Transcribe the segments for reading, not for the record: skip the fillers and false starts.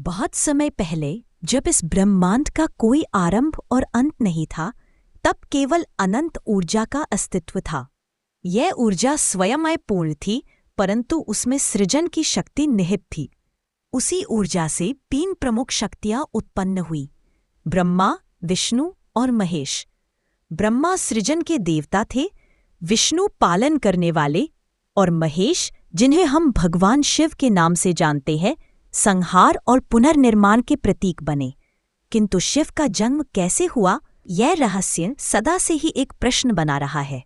बहुत समय पहले, जब इस ब्रह्मांड का कोई आरंभ और अंत नहीं था, तब केवल अनंत ऊर्जा का अस्तित्व था। यह ऊर्जा स्वयं पूर्ण थी, परंतु उसमें सृजन की शक्ति निहित थी। उसी ऊर्जा से 3 प्रमुख शक्तियां उत्पन्न हुई: ब्रह्मा, विष्णु और महेश। ब्रह्मा सृजन के देवता थे, विष्णु पालन करने वाले, और महेश, जिन्हें हम भगवान शिव के नाम से जानते हैं, संहार और पुनर्निर्माण के प्रतीक बने। किंतु शिव का जन्म कैसे हुआ, यह रहस्य सदा से ही एक प्रश्न बना रहा है।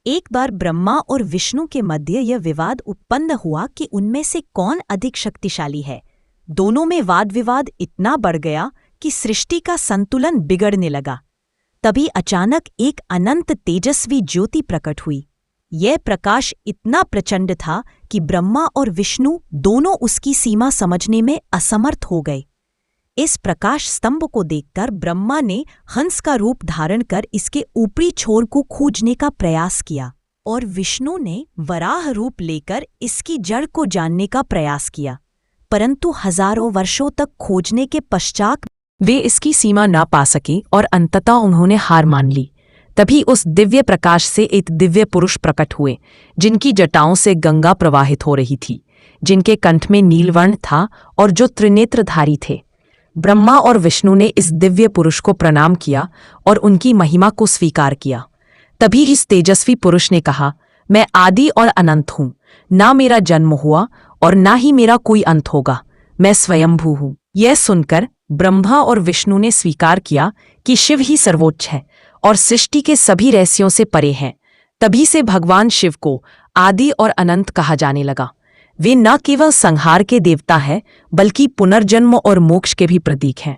एक बार ब्रह्मा और विष्णु के मध्य यह विवाद उत्पन्न हुआ कि उनमें से कौन अधिक शक्तिशाली है। दोनों में वाद विवाद इतना बढ़ गया कि सृष्टि का संतुलन बिगड़ने लगा। तभी अचानक एक अनंत तेजस्वी ज्योति प्रकट हुई। यह प्रकाश इतना प्रचंड था कि ब्रह्मा और विष्णु दोनों उसकी सीमा समझने में असमर्थ हो गए। इस प्रकाश स्तंभ को देखकर ब्रह्मा ने हंस का रूप धारण कर इसके ऊपरी छोर को खोजने का प्रयास किया, और विष्णु ने वराह रूप लेकर इसकी जड़ को जानने का प्रयास किया। परंतु हजारों वर्षों तक खोजने के पश्चात वे इसकी सीमा ना पा सके और अंततः उन्होंने हार मान ली। तभी उस दिव्य प्रकाश से एक दिव्य पुरुष प्रकट हुए, जिनकी जटाओं से गंगा प्रवाहित हो रही थी, जिनके कंठ में नीलवर्ण था और जो त्रिनेत्रधारी थे। ब्रह्मा और विष्णु ने इस दिव्य पुरुष को प्रणाम किया और उनकी महिमा को स्वीकार किया। तभी इस तेजस्वी पुरुष ने कहा, मैं आदि और अनंत हूँ, ना मेरा जन्म हुआ और ना ही मेरा कोई अंत होगा, मैं स्वयंभू हूँ। यह सुनकर ब्रह्मा और विष्णु ने स्वीकार किया कि शिव ही सर्वोच्च है और सृष्टि के सभी रहस्यों से परे हैं। तभी से भगवान शिव को आदि और अनंत कहा जाने लगा। वे न केवल संहार के देवता हैं, बल्कि पुनर्जन्म और मोक्ष के भी प्रतीक हैं।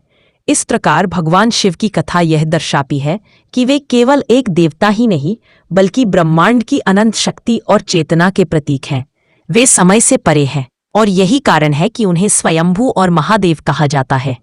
इस प्रकार भगवान शिव की कथा यह दर्शाती है कि वे केवल एक देवता ही नहीं, बल्कि ब्रह्मांड की अनंत शक्ति और चेतना के प्रतीक हैं। वे समय से परे हैं और यही कारण है कि उन्हें स्वयंभू और महादेव कहा जाता है।